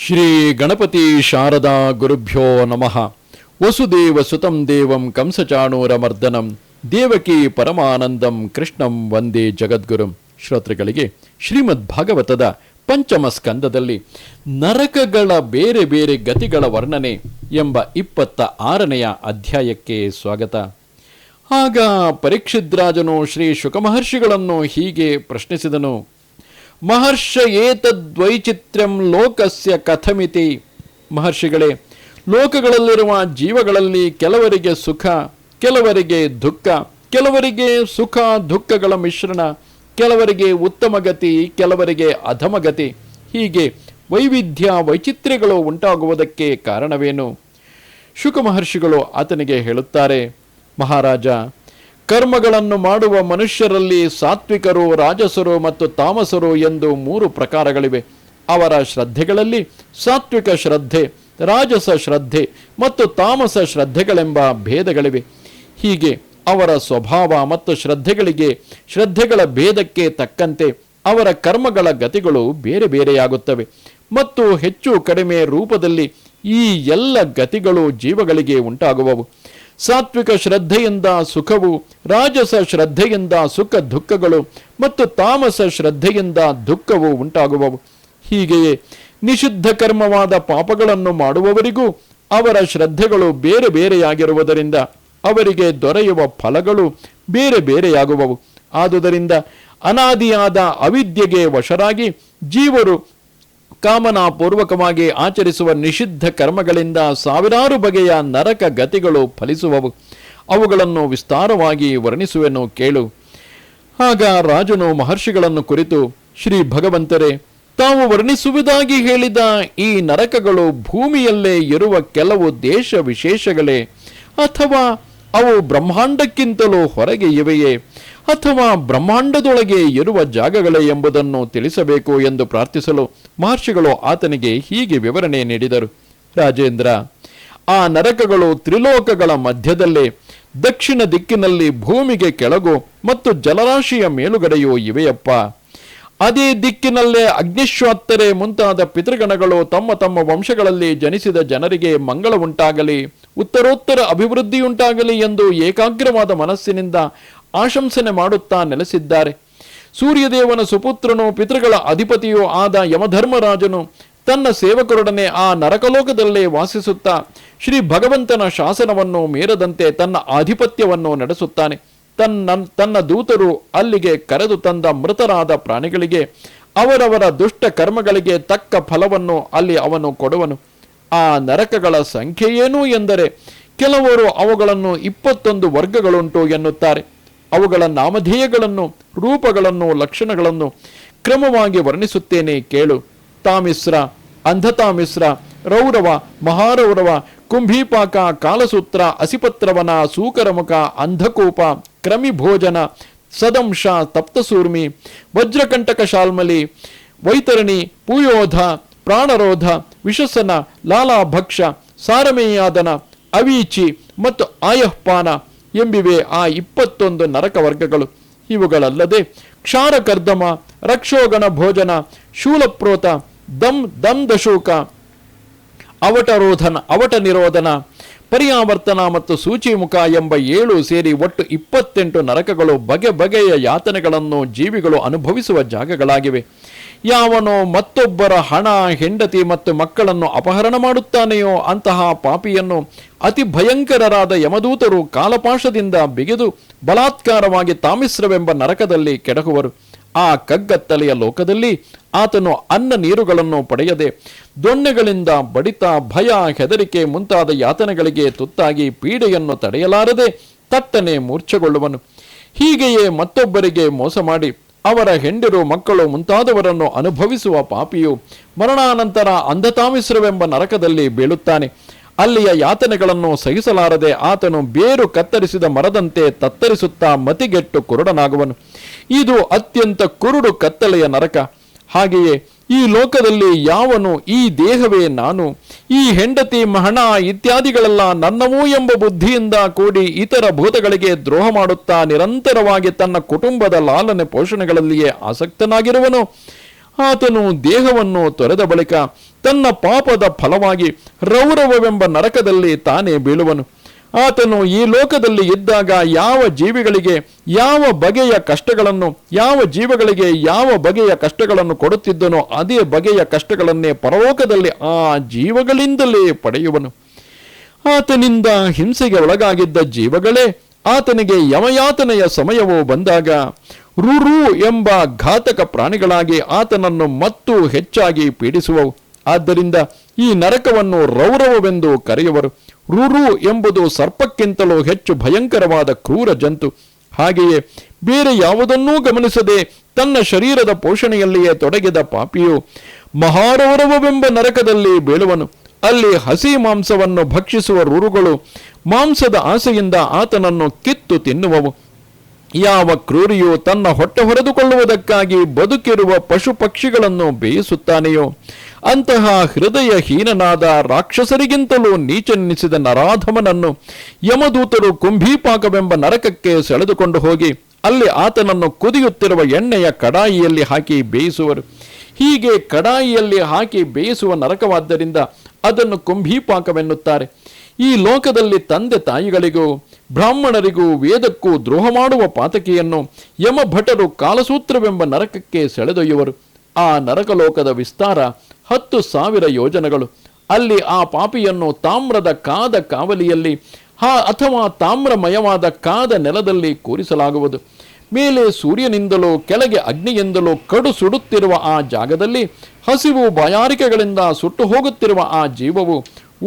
ಶ್ರೀ ಗಣಪತಿ ಶಾರದಾ ಗುರುಭ್ಯೋ ನಮಃ. ವಸುದೇವ ಸುತಂ ದೇವಂ ಕಂಸಚಾಣೂರಮರ್ದನಂ ದೇವಕಿ ಪರಮಾನಂದಂ ಕೃಷ್ಣಂ ವಂದೇ ಜಗದ್ಗುರುಂ. ಶ್ರೋತೃಗಳಿಗೆ ಶ್ರೀಮದ್ ಭಾಗವತದ ಪಂಚಮ ಸ್ಕಂದದಲ್ಲಿ ನರಕಗಳ ಬೇರೆ ಬೇರೆ ಗತಿಗಳ ವರ್ಣನೆ ಎಂಬ 26ನೆಯ ಅಧ್ಯಾಯಕ್ಕೆ ಸ್ವಾಗತ. ಆಗ ಪರೀಕ್ಷಿದ್ರಾಜನು ಶ್ರೀ ಶುಕಮಹರ್ಷಿಗಳನ್ನು ಹೀಗೆ ಪ್ರಶ್ನಿಸಿದನು. ಮಹರ್ಷ ಏತದ್ವೈಚಿತ್ರ್ಯಂ ಲೋಕಸ್ಯ ಕಥಮಿತಿ. ಮಹರ್ಷಿಗಳೇ, ಲೋಕಗಳಲ್ಲಿರುವ ಜೀವಗಳಲ್ಲಿ ಕೆಲವರಿಗೆ ಸುಖ, ಕೆಲವರಿಗೆ ದುಃಖ, ಕೆಲವರಿಗೆ ಸುಖ ದುಃಖಗಳ ಮಿಶ್ರಣ, ಕೆಲವರಿಗೆ ಉತ್ತಮ ಗತಿ, ಕೆಲವರಿಗೆ ಅಧಮ ಗತಿ, ಹೀಗೆ ವೈಚಿತ್ರ್ಯಗಳು ಉಂಟಾಗುವುದಕ್ಕೆ ಕಾರಣವೇನು? ಶುಕ ಮಹರ್ಷಿಗಳು ಆತನಿಗೆ ಹೇಳುತ್ತಾರೆ, ಮಹಾರಾಜ, ಕರ್ಮಗಳನ್ನು ಮಾಡುವ ಮನುಷ್ಯರಲ್ಲಿ ಸಾತ್ವಿಕರು, ರಾಜಸರು ಮತ್ತು ತಾಮಸರು ಎಂದು 3 ಪ್ರಕಾರಗಳಿವೆ. ಅವರ ಶ್ರದ್ಧೆಗಳಲ್ಲಿ ಸಾತ್ವಿಕ ಶ್ರದ್ಧೆ, ರಾಜಸ ಶ್ರದ್ಧೆ ಮತ್ತು ತಾಮಸ ಶ್ರದ್ಧೆಗಳೆಂಬ ಭೇದಗಳಿವೆ. ಹೀಗೆ ಅವರ ಸ್ವಭಾವ ಮತ್ತು ಶ್ರದ್ಧೆಗಳ ಭೇದಕ್ಕೆ ತಕ್ಕಂತೆ ಅವರ ಕರ್ಮಗಳ ಗತಿಗಳು ಬೇರೆ ಬೇರೆಯಾಗುತ್ತವೆ ಮತ್ತು ಹೆಚ್ಚು ಕಡಿಮೆ ರೂಪದಲ್ಲಿ ಈ ಎಲ್ಲ ಗತಿಗಳು ಜೀವಗಳಿಗೆ ಉಂಟಾಗುವವು. ಸಾತ್ವಿಕ ಶ್ರದ್ಧೆಯಿಂದ ಸುಖವು, ರಾಜಸ ಶ್ರದ್ಧೆಯಿಂದ ಸುಖ ದುಃಖಗಳು ಮತ್ತು ತಾಮಸ ಶ್ರದ್ಧೆಯಿಂದ ದುಃಖವು ಉಂಟಾಗುವವು. ಹೀಗೆಯೇ ನಿಷಿದ್ಧ ಕರ್ಮವಾದ ಪಾಪಗಳನ್ನು ಮಾಡುವವರಿಗೂ ಅವರ ಶ್ರದ್ಧೆಗಳು ಬೇರೆ ಬೇರೆಯಾಗಿರುವುದರಿಂದ ಅವರಿಗೆ ದೊರೆಯುವ ಫಲಗಳು ಬೇರೆ ಬೇರೆಯಾಗುವವು. ಆದುದರಿಂದ ಅನಾದಿಯಾದ ಅವಿದ್ಯೆಗೆ ವಶರಾಗಿ ಜೀವರು ಕಾಮನಾಪೂರ್ವಕವಾಗಿ ಆಚರಿಸುವ ನಿಷಿದ್ಧ ಕರ್ಮಗಳಿಂದ ಸಾವಿರಾರು ಬಗೆಯ ನರಕ ಗತಿಗಳು ಫಲಿಸುವವು. ಅವುಗಳನ್ನು ವಿಸ್ತಾರವಾಗಿ ವರ್ಣಿಸುವೆನು, ಕೇಳು. ಆಗ ರಾಜನು ಮಹರ್ಷಿಗಳನ್ನು ಕುರಿತು, ಶ್ರೀ ಭಗವಂತರೇ, ತಾವು ವರ್ಣಿಸುವುದಾಗಿ ಹೇಳಿದ ಈ ನರಕಗಳು ಭೂಮಿಯಲ್ಲೇ ಇರುವ ಕೆಲವು ದೇಶ ವಿಶೇಷಗಳೇ, ಅಥವಾ ಅವು ಬ್ರಹ್ಮಾಂಡಕ್ಕಿಂತಲೂ ಹೊರಗೆ ಇವೆಯೇ, ಅಥವಾ ಬ್ರಹ್ಮಾಂಡದೊಳಗೆ ಇರುವ ಜಾಗಗಳೇ ಎಂಬುದನ್ನು ತಿಳಿಸಬೇಕು ಎಂದು ಪ್ರಾರ್ಥಿಸಲು ಮಹರ್ಷಿಗಳು ಆತನಿಗೆ ಹೀಗೆ ವಿವರಣೆ ನೀಡಿದರು. ರಾಜೇಂದ್ರ, ಆ ನರಕಗಳು ತ್ರಿಲೋಕಗಳ ಮಧ್ಯದಲ್ಲೇ ದಕ್ಷಿಣ ದಿಕ್ಕಿನಲ್ಲಿ ಭೂಮಿಗೆ ಕೆಳಗು ಮತ್ತು ಜಲರಾಶಿಯ ಮೇಲುಗಡೆಯೂ ಇವೆಯಪ್ಪ. ಅದೇ ದಿಕ್ಕಿನಲ್ಲೇ ಅಗ್ನಿಶ್ವಾತ್ತರೆ ಮುಂತಾದ ಪಿತೃಗಣಗಳು ತಮ್ಮ ತಮ್ಮ ವಂಶಗಳಲ್ಲಿ ಜನಿಸಿದ ಜನರಿಗೆ ಮಂಗಳ ಉಂಟಾಗಲಿ, ಉತ್ತರೋತ್ತರ ಅಭಿವೃದ್ಧಿಯುಂಟಾಗಲಿ ಎಂದು ಏಕಾಗ್ರವಾದ ಮನಸ್ಸಿನಿಂದ ಆಶಂಸನೆ ಮಾಡುತ್ತಾ ನೆಲೆಸಿದ್ದಾರೆ. ಸೂರ್ಯದೇವನ ಸುಪುತ್ರನು, ಪಿತೃಗಳ ಅಧಿಪತಿಯೂ ಆದ ಯಮಧರ್ಮರಾಜನು ತನ್ನ ಸೇವಕರೊಡನೆ ಆ ನರಕಲೋಕದಲ್ಲೇ ವಾಸಿಸುತ್ತಾ ಶ್ರೀ ಭಗವಂತನ ಶಾಸನವನ್ನು ಮೀರದಂತೆ ತನ್ನ ಆಧಿಪತ್ಯವನ್ನು ನಡೆಸುತ್ತಾನೆ. ತನ್ನ ದೂತರು ಅಲ್ಲಿಗೆ ಕರೆದು ತಂದ ಮೃತರಾದ ಪ್ರಾಣಿಗಳಿಗೆ ಅವರವರ ದುಷ್ಟ ಕರ್ಮಗಳಿಗೆ ತಕ್ಕ ಫಲವನ್ನು ಅಲ್ಲಿ ಅವನು ಕೊಡುವನು. ಆ ನರಕಗಳ ಸಂಖ್ಯೆಯೇನು ಎಂದರೆ, ಕೆಲವರು ಅವುಗಳನ್ನು 21 ವರ್ಗಗಳುಂಟು ಎನ್ನುತ್ತಾರೆ. ಅವುಗಳ ನಾಮಧೇಯಗಳನ್ನು, ರೂಪಗಳನ್ನು, ಲಕ್ಷಣಗಳನ್ನು ಕ್ರಮವಾಗಿ ವರ್ಣಿಸುತ್ತೇನೆ, ಕೇಳು. ತಾಮಿಸ್ರ, ಅಂಧತಾಮಿಸ್ರ, ರೌರವ, ಮಹಾರೌರವ, ಕುಂಭೀಪಾಕ, ಕಾಲಸೂತ್ರ, ಅಸಿಪತ್ರವನ, ಸೂಕರಮುಖ, ಅಂಧಕೂಪ, ಕ್ರಮಿಭೋಜನ, ಸದಂಶ, ತಪ್ತಸೂರ್ಮಿ, ವಜ್ರಕಂಟಕ ಶಾಲ್ಮಲಿ, ವೈತರಣಿ, ಪೂಯೋಧ, ಪ್ರಾಣರೋಧ, ವಿಷಸನ, ಲಾಲಾಭಕ್ಷ, ಸಾರಮೇಯಾದನ, ಅವೀಚಿ ಮತ್ತು ಆಯಹ್ಪಾನ ಎಂಬಿವೆ ಆ 21 ನರಕ ವರ್ಗಗಳು. ಇವುಗಳಲ್ಲದೆ ಕ್ಷಾರಕರ್ದಮ, ರಕ್ಷೋಗಣ ಭೋಜನ, ಶೂಲಪ್ರೋತ, ದಶೂಕ, ಅವಟ ನಿರೋಧನ, ಪರ್ಯಾವರ್ತನ ಮತ್ತು ಸೂಚಿಮುಖ ಎಂಬ 7 ಸೇರಿ ಒಟ್ಟು 28 ನರಕಗಳು ಬಗೆ ಬಗೆಯ ಯಾತನೆಗಳನ್ನು ಜೀವಿಗಳು ಅನುಭವಿಸುವ ಜಾಗಗಳಾಗಿವೆ. ಯಾವನೋ ಮತ್ತೊಬ್ಬರ ಹಣ, ಹೆಂಡತಿ ಮತ್ತು ಮಕ್ಕಳನ್ನು ಅಪಹರಣ ಮಾಡುತ್ತಾನೆಯೋ ಅಂತಹ ಪಾಪಿಯನ್ನು ಅತಿ ಭಯಂಕರರಾದ ಯಮದೂತರು ಕಾಲಪಾಶದಿಂದ ಬಿಗಿದು ಬಲಾತ್ಕಾರವಾಗಿ ತಾಮಿಸ್ರವೆಂಬ ನರಕದಲ್ಲಿ ಕೆಡಹುವರು. ಆ ಕಗ್ಗತ್ತಲೆಯ ಲೋಕದಲ್ಲಿ ಆತನು ಅನ್ನ ನೀರುಗಳನ್ನು ಪಡೆಯದೆ ದೊಣ್ಣೆಗಳಿಂದ ಬಡಿತ, ಭಯ, ಹೆದರಿಕೆ ಮುಂತಾದ ಯಾತನೆಗಳಿಗೆ ತುತ್ತಾಗಿ ಪೀಡೆಯನ್ನು ತಡೆಯಲಾರದೆ ತಟ್ಟನೆ ಮೂರ್ಛೆಗೊಳ್ಳುವನು. ಹೀಗೆಯೇ ಮತ್ತೊಬ್ಬರಿಗೆ ಮೋಸ ಮಾಡಿ ಅವರ ಹೆಂಡಿರು, ಮಕ್ಕಳು ಮುಂತಾದವರನ್ನು ಅನುಭವಿಸುವ ಪಾಪಿಯು ಮರಣಾನಂತರ ಅಂಧತಾಮಿಸ್ರವೆಂಬ ನರಕದಲ್ಲಿ ಬೀಳುತ್ತಾನೆ. ಅಲ್ಲಿಯ ಯಾತನೆಗಳನ್ನು ಸಹಿಸಲಾರದೆ ಆತನು ಬೇರು ಕತ್ತರಿಸಿದ ಮರದಂತೆ ತತ್ತರಿಸುತ್ತಾ ಮತಿಗೆಟ್ಟು ಕುರುಡನಾಗುವನು. ಇದು ಅತ್ಯಂತ ಕುರುಡು ಕತ್ತಲೆಯ ನರಕ. ಹಾಗೆಯೇ ಈ ಲೋಕದಲ್ಲಿ ಯಾವನು ಈ ದೇಹವೇ ನಾನು, ಈ ಹೆಂಡತಿ, ಹಣ ಇತ್ಯಾದಿಗಳೆಲ್ಲ ನನ್ನವೂ ಎಂಬ ಬುದ್ಧಿಯಿಂದ ಕೂಡಿ ಇತರ ಭೂತಗಳಿಗೆ ದ್ರೋಹ ಮಾಡುತ್ತಾ ನಿರಂತರವಾಗಿ ತನ್ನ ಕುಟುಂಬದ ಲಾಲನೆ ಪೋಷಣೆಗಳಲ್ಲಿಯೇ ಆಸಕ್ತನಾಗಿರುವನು, ಆತನು ದೇಹವನ್ನು ತೊರೆದ ಬಳಿಕ ತನ್ನ ಪಾಪದ ಫಲವಾಗಿ ರೌರವವೆಂಬ ನರಕದಲ್ಲಿ ತಾನೇ ಬೀಳುವನು. ಆತನು ಈ ಲೋಕದಲ್ಲಿ ಇದ್ದಾಗ ಯಾವ ಜೀವಿಗಳಿಗೆ ಯಾವ ಬಗೆಯ ಕಷ್ಟಗಳನ್ನು, ಯಾವ ಜೀವಗಳಿಗೆ ಯಾವ ಬಗೆಯ ಕಷ್ಟಗಳನ್ನು ಕೊಡುತ್ತಿದ್ದನೋ ಅದೇ ಬಗೆಯ ಕಷ್ಟಗಳನ್ನೇ ಪರಲೋಕದಲ್ಲಿ ಆ ಜೀವಗಳಿಂದಲೇ ಪಡೆಯುವನು. ಆತನಿಂದ ಹಿಂಸೆಗೆ ಒಳಗಾಗಿದ್ದ ಜೀವಗಳೇ ಆತನಿಗೆ ಯಮಯಾತನೆಯ ಸಮಯವು ಬಂದಾಗ ರುರು ಎಂಬ ಘಾತಕ ಪ್ರಾಣಿಗಳಾಗಿ ಆತನನ್ನು ಮತ್ತೂ ಹೆಚ್ಚಾಗಿ ಪೀಡಿಸುವವು. ಆದ್ದರಿಂದ ಈ ನರಕವನ್ನು ರೌರವವೆಂದು ಕರೆಯುವರು. ರುರು ಎಂಬುದು ಸರ್ಪಕ್ಕಿಂತಲೂ ಹೆಚ್ಚು ಭಯಂಕರವಾದ ಕ್ರೂರ ಜಂತು. ಹಾಗೆಯೇ ಬೇರೆ ಯಾವುದನ್ನೂ ಗಮನಿಸದೆ ತನ್ನ ಶರೀರದ ಪೋಷಣೆಯಲ್ಲಿಯೇ ತೊಡಗಿದ ಪಾಪಿಯು ಮಹಾರೌರವವೆಂಬ ನರಕದಲ್ಲಿ ಬೀಳುವನು. ಅಲ್ಲಿ ಹಸಿ ಮಾಂಸವನ್ನು ಭಕ್ಷಿಸುವ ರುರುಗಳು ಮಾಂಸದ ಆಸೆಯಿಂದ ಆತನನ್ನು ಕಿತ್ತು ತಿನ್ನುವವು. ಯಾವ ಕ್ರೂರಿಯು ತನ್ನ ಹೊಟ್ಟೆ ಹೊರೆದುಕೊಳ್ಳುವುದಕ್ಕಾಗಿ ಬದುಕಿರುವ ಪಶು ಪಕ್ಷಿಗಳನ್ನು ಬೇಯಿಸುತ್ತಾನೆಯೋ ಅಂತಹ ಹೃದಯಹೀನನಾದ ರಾಕ್ಷಸರಿಗಿಂತಲೂ ನೀಚನೆನಿಸಿದ ನರಾಧಮನನ್ನು ಯಮದೂತರು ಕುಂಭೀಪಾಕವೆಂಬ ನರಕಕ್ಕೆ ಸೆಳೆದುಕೊಂಡು ಹೋಗಿ ಅಲ್ಲಿ ಆತನನ್ನು ಕುದಿಯುತ್ತಿರುವ ಎಣ್ಣೆಯ ಕಡಾಯಿಯಲ್ಲಿ ಹಾಕಿ ಬೇಯಿಸುವರು. ಹೀಗೆ ಕಡಾಯಿಯಲ್ಲಿ ಹಾಕಿ ಬೇಯಿಸುವ ನರಕವಾದ್ದರಿಂದ ಅದನ್ನು ಕುಂಭೀಪಾಕವೆನ್ನುತ್ತಾರೆ. ಈ ಲೋಕದಲ್ಲಿ ತಂದೆ ತಾಯಿಗಳಿಗೂ ಬ್ರಾಹ್ಮಣರಿಗೂ ವೇದಕ್ಕೂ ದ್ರೋಹ ಮಾಡುವ ಪಾತಕಿಯನ್ನು ಯಮಭಟರು ಕಾಲಸೂತ್ರವೆಂಬ ನರಕಕ್ಕೆ ಸೆಳೆದೊಯ್ಯುವರು. ಆ ನರಕಲೋಕದ ವಿಸ್ತಾರ 10,000 ಯೋಜನಗಳು. ಅಲ್ಲಿ ಆ ಪಾಪಿಯನ್ನು ತಾಮ್ರದ ಕಾದ ಕಾವಲಿಯಲ್ಲಿ ಅಥವಾ ತಾಮ್ರಮಯವಾದ ಕಾದ ನೆಲದಲ್ಲಿ ಕೂರಿಸಲಾಗುವುದು. ಮೇಲೆ ಸೂರ್ಯನಿಂದಲೂ ಕೆಳಗೆ ಅಗ್ನಿಯಿಂದಲೂ ಕಡು ಸುಡುತ್ತಿರುವ ಆ ಜಾಗದಲ್ಲಿ ಹಸಿವು ಬಾಯಾರಿಕೆಗಳಿಂದ ಸುಟ್ಟು ಹೋಗುತ್ತಿರುವ ಆ ಜೀವವು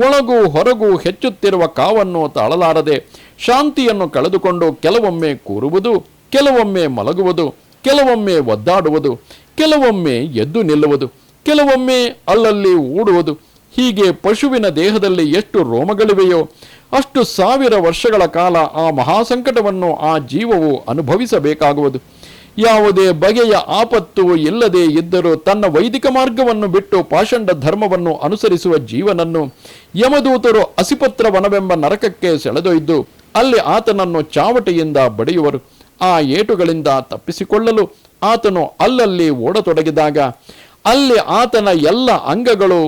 ಒಳಗೂ ಹೊರಗೂ ಹೆಚ್ಚುತ್ತಿರುವ ಕಾವನ್ನು ತಾಳಲಾರದೆ ಶಾಂತಿಯನ್ನು ಕಳೆದುಕೊಂಡು ಕೆಲವೊಮ್ಮೆ ಕೂರುವುದು, ಕೆಲವೊಮ್ಮೆ ಮಲಗುವುದು, ಕೆಲವೊಮ್ಮೆ ಒದ್ದಾಡುವುದು, ಕೆಲವೊಮ್ಮೆ ಎದ್ದು ನಿಲ್ಲುವುದು, ಕೆಲವೊಮ್ಮೆ ಅಲ್ಲಲ್ಲಿ ಓಡುವುದು. ಹೀಗೆ ಪಶುವಿನ ದೇಹದಲ್ಲಿ ಎಷ್ಟು ರೋಮಗಳಿವೆಯೋ ಅಷ್ಟು 1000 ವರ್ಷಗಳ ಕಾಲ ಆ ಮಹಾಸಂಕಟವನ್ನು ಆ ಜೀವವು ಅನುಭವಿಸಬೇಕಾಗುವುದು. ಯಾವುದೇ ಬಗೆಯ ಆಪತ್ತು ಇಲ್ಲದೆ ಇದ್ದರೂ ತನ್ನ ವೈದಿಕ ಮಾರ್ಗವನ್ನು ಬಿಟ್ಟು ಪಾಷಂಡ ಧರ್ಮವನ್ನು ಅನುಸರಿಸುವ ಜೀವನನ್ನು ಯಮದೂತರು ಅಸಿಪತ್ರ ವನವೆಂಬ ನರಕಕ್ಕೆ ಸೆಳೆದೊಯ್ದು ಅಲ್ಲಿ ಆತನನ್ನು ಚಾವಟಿಯಿಂದ ಬಡಿಯುವರು. ಆ ಏಟುಗಳಿಂದ ತಪ್ಪಿಸಿಕೊಳ್ಳಲು ಆತನು ಅಲ್ಲಲ್ಲಿ ಓಡತೊಡಗಿದಾಗ ಅಲ್ಲಿ ಆತನ ಎಲ್ಲ ಅಂಗಗಳು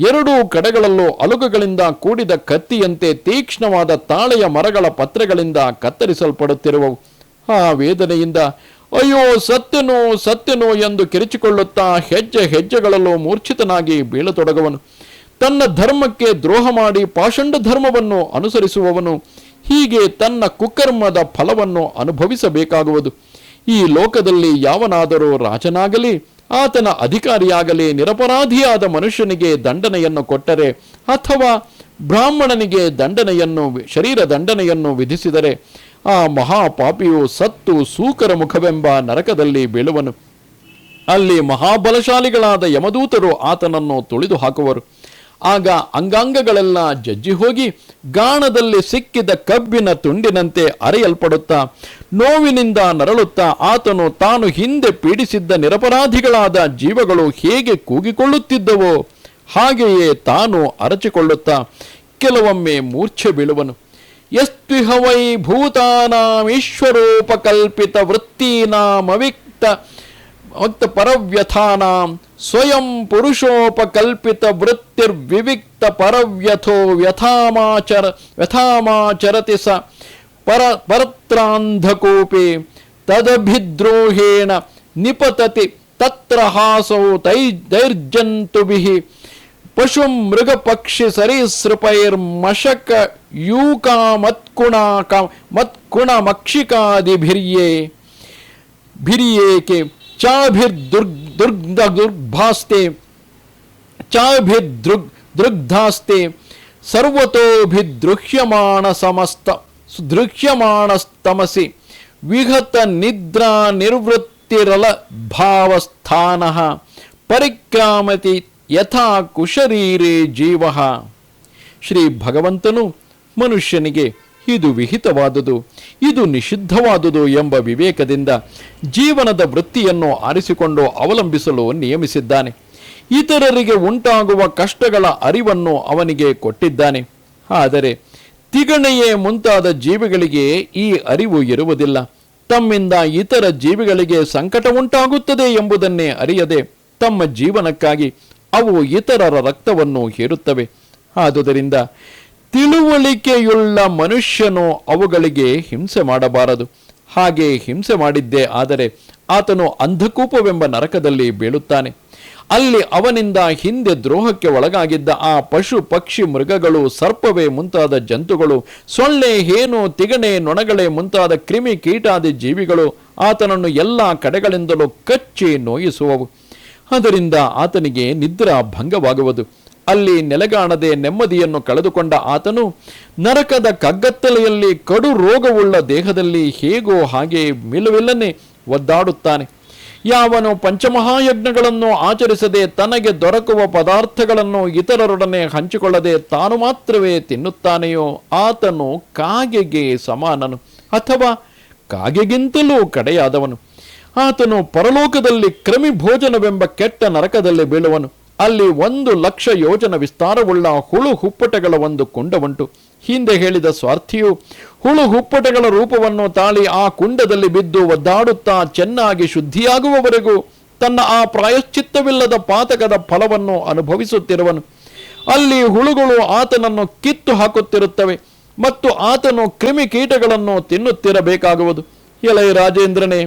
ಎರಡೂ ಕಡೆಗಳಲ್ಲೂ ಅಲುಗುಗಳಿಂದ ಕೂಡಿದ ಕತ್ತಿಯಂತೆ ತೀಕ್ಷ್ಣವಾದ ತಾಳೆಯ ಮರಗಳ ಪತ್ರೆಗಳಿಂದ ಕತ್ತರಿಸಲ್ಪಡುತ್ತಿರುವವು. ಆ ವೇದನೆಯಿಂದ ಅಯ್ಯೋ ಸತ್ಯನೋ ಸತ್ಯನೋ ಎಂದು ಕಿರಿಚಿಕೊಳ್ಳುತ್ತಾ ಹೆಜ್ಜೆ ಹೆಜ್ಜೆಗಳಲ್ಲೂ ಮೂರ್ಛಿತನಾಗಿ ಬೀಳತೊಡಗುವನು. ತನ್ನ ಧರ್ಮಕ್ಕೆ ದ್ರೋಹ ಮಾಡಿ ಪಾಷಂಡ ಧರ್ಮವನ್ನು ಅನುಸರಿಸುವವನು ಹೀಗೆ ತನ್ನ ಕುಕರ್ಮದ ಫಲವನ್ನು ಅನುಭವಿಸಬೇಕಾಗುವುದು. ಈ ಲೋಕದಲ್ಲಿ ಯಾವನಾದರೂ ರಾಜನಾಗಲಿ ಆತನ ಅಧಿಕಾರಿಯಾಗಲಿ ನಿರಪರಾಧಿಯಾದ ಮನುಷ್ಯನಿಗೆ ದಂಡನೆಯನ್ನು ಕೊಟ್ಟರೆ ಅಥವಾ ಬ್ರಾಹ್ಮಣನಿಗೆ ಶರೀರ ದಂಡನೆಯನ್ನು ವಿಧಿಸಿದರೆ ಆ ಮಹಾಪಾಪಿಯು ಸತ್ತು ಸೂಕರ ಮುಖವೆಂಬ ನರಕದಲ್ಲಿ ಬೀಳುವನು. ಅಲ್ಲಿ ಮಹಾಬಲಶಾಲಿಗಳಾದ ಯಮದೂತರು ಆತನನ್ನು ತುಳಿದು ಹಾಕುವರು. ಆಗ ಅಂಗಾಂಗಗಳೆಲ್ಲ ಜಜ್ಜಿ ಹೋಗಿ ಗಾಣದಲ್ಲಿ ಸಿಕ್ಕಿದ ಕಬ್ಬಿನ ತುಂಡಿನಂತೆ ಅರೆಯಲ್ಪಡುತ್ತಾ ನೋವಿನಿಂದ ನರಳುತ್ತಾ ಆತನು ತಾನು ಹಿಂದೆ ಪೀಡಿಸಿದ್ದ ನಿರಪರಾಧಿಗಳಾದ ಜೀವಗಳು ಹೇಗೆ ಕೂಗಿಕೊಳ್ಳುತ್ತಿದ್ದವೋ ಹಾಗೆಯೇ ತಾನು ಅರಚಿಕೊಳ್ಳುತ್ತಾ ಕೆಲವೊಮ್ಮೆ ಮೂರ್ಛೆ ಬೀಳುವನು. ಯಸ್ತ್ವಿಹ ವೈ ಭೂತಾನಾಮೀಶ್ವರೋಪಕಲ್ಪಿತ ವೃತ್ತೀನಾಮವಿಕ್ತ ಪರವ್ಯಥಾನಾಂ ಸ್ವಯಂ ಪುರುಷೋಪಕಲ್ಪಿತ ವೃತ್ತಿರ್ವಿವಿಕ್ತ ಪರವ್ಯಥೋ ವ್ಯಥಾಮಾಚರತಿ ಸ ಪರತ್ರಾಂಧಕೋಪೆ ತದಭಿದ್ರೋಹೇಣ ನಿಪತತಿ ತತ್ರ ಹಾಸೌ ದೈರ್ಜಂತುಭಿಃ ಪಶುಂ ಮೃಗ ಪಕ್ಷಿ ಸರೀಸೃಪೈರ್ಮಶಕ ಯೂಕ ಮತ್ಕುಣ ಮಕ್ಷಿಕಾದಿಭಿರ್ಯೇಕೆ ಚಾಭಿರ್ದೃಗ್ಧಾಸ್ತೆ ಸರ್ವತೋಭಿದೃಹ್ಯಮಾಣಸ್ತಮಸಿ ವಿಹತ ನಿದ್ರಾ ನಿರ್ವೃತ್ತಿರಲ ಭಾವಸ್ಥಾನಃ ಪರಿಕ್ರಾಮತಿ ಯಥಾ ಕುಶರೀರೇ ಜೀವಃ. ಶ್ರೀ ಭಗವಂತನು ಮನುಷ್ಯನಿಗೆ ಇದು ವಿಹಿತವಾದುದು, ಇದು ನಿಷಿದ್ಧವಾದುದು ಎಂಬ ವಿವೇಕದಿಂದ ಜೀವನದ ವೃತ್ತಿಯನ್ನು ಆರಿಸಿಕೊಂಡು ಅವಲಂಬಿಸಲು ನಿಯಮಿಸಿದ್ದಾನೆ. ಇತರರಿಗೆ ಉಂಟಾಗುವ ಕಷ್ಟಗಳ ಅರಿವನ್ನು ಅವನಿಗೆ ಕೊಟ್ಟಿದ್ದಾನೆ. ಆದರೆ ತಿಗಣೆಯೇ ಮುಂತಾದ ಜೀವಿಗಳಿಗೆ ಈ ಅರಿವು ಇರುವುದಿಲ್ಲ. ತಮ್ಮಿಂದ ಇತರ ಜೀವಿಗಳಿಗೆ ಸಂಕಟ ಉಂಟಾಗುತ್ತದೆ ಎಂಬುದನ್ನೇ ಅರಿಯದೆ ತಮ್ಮ ಜೀವನಕ್ಕಾಗಿ ಅವು ಇತರರ ರಕ್ತವನ್ನು ಹೇರುತ್ತವೆ. ಆದುದರಿಂದ ತಿಳುವಳಿಕೆಯುಳ್ಳ ಮನುಷ್ಯನು ಅವುಗಳಿಗೆ ಹಿಂಸೆ ಮಾಡಬಾರದು. ಹಾಗೆ ಹಿಂಸೆ ಮಾಡಿದ್ದೇ ಆದರೆ ಆತನು ಅಂಧಕೂಪವೆಂಬ ನರಕದಲ್ಲಿ ಬೀಳುತ್ತಾನೆ. ಅಲ್ಲಿ ಅವನಿಂದ ಹಿಂದೆ ದ್ರೋಹಕ್ಕೆ ಒಳಗಾಗಿದ್ದ ಆ ಪಶು ಪಕ್ಷಿ ಮೃಗಗಳು, ಸರ್ಪವೇ ಮುಂತಾದ ಜಂತುಗಳು, ಸೊಳ್ಳೆ, ಹೇನು, ತಿಗಣೆ, ನೊಣಗಳೇ ಮುಂತಾದ ಕ್ರಿಮಿ ಕೀಟಾದಿ ಜೀವಿಗಳು ಆತನನ್ನು ಎಲ್ಲ ಕಡೆಗಳಿಂದಲೂ ಕಚ್ಚಿ ನೋಯಿಸುವವು. ಅದರಿಂದ ಆತನಿಗೆ ನಿದ್ರಾ ಭಂಗವಾಗುವುದು. ಅಲ್ಲಿ ನೆಲೆಗಾಣದೆ ನೆಮ್ಮದಿಯನ್ನು ಕಳೆದುಕೊಂಡ ಆತನು ನರಕದ ಕಗ್ಗತ್ತಲೆಯಲ್ಲಿ ಕಡು ರೋಗವುಳ್ಳ ದೇಹದಲ್ಲಿ ಹೇಗೋ ಹಾಗೆ ಮಿಲುವಿಲ್ಲನೆ ಒದ್ದಾಡುತ್ತಾನೆ. ಯಾವನು ಪಂಚಮಹಾಯಜ್ಞಗಳನ್ನು ಆಚರಿಸದೆ ತನಗೆ ದೊರಕುವ ಪದಾರ್ಥಗಳನ್ನು ಇತರರೊಡನೆ ಹಂಚಿಕೊಳ್ಳದೆ ತಾನು ಮಾತ್ರವೇ ತಿನ್ನುತ್ತಾನೆಯೋ ಆತನು ಕಾಗೆಗೆ ಸಮಾನನು, ಅಥವಾ ಕಾಗೆಗಿಂತಲೂ ಕಡೆಯಾದವನು. ಆತನು ಪರಲೋಕದಲ್ಲಿ ಕ್ರಮಿ ಭೋಜನವೆಂಬ ಕೆಟ್ಟ ನರಕದಲ್ಲಿ ಬೀಳುವನು. ಅಲ್ಲಿ 1,00,000 ಯೋಜನ ವಿಸ್ತಾರವುಳ್ಳ ಹುಳು ಹುಪ್ಪಟಗಳ ಒಂದು ಕುಂಡವುಂಟು. ಹಿಂದೆ ಹೇಳಿದ ಸ್ವಾರ್ಥಿಯು ಹುಳು ಹುಪ್ಪಟಗಳ ರೂಪವನ್ನು ತಾಳಿ ಆ ಕುಂಡದಲ್ಲಿ ಬಿದ್ದು ಒದ್ದಾಡುತ್ತಾ ಚೆನ್ನಾಗಿ ಶುದ್ಧಿಯಾಗುವವರೆಗೂ ತನ್ನ ಆ ಪ್ರಾಯಶ್ಚಿತ್ತವಿಲ್ಲದ ಪಾತಕದ ಫಲವನ್ನು ಅನುಭವಿಸುತ್ತಿರುವನು. ಅಲ್ಲಿ ಹುಳುಗಳು ಆತನನ್ನು ಕಿತ್ತು ಹಾಕುತ್ತಿರುತ್ತವೆ ಮತ್ತು ಆತನು ಕ್ರಿಮಿಕೀಟಗಳನ್ನು ತಿನ್ನುತ್ತಿರಬೇಕಾಗುವುದು. ಎಲೈ ರಾಜೇಂದ್ರನೇ,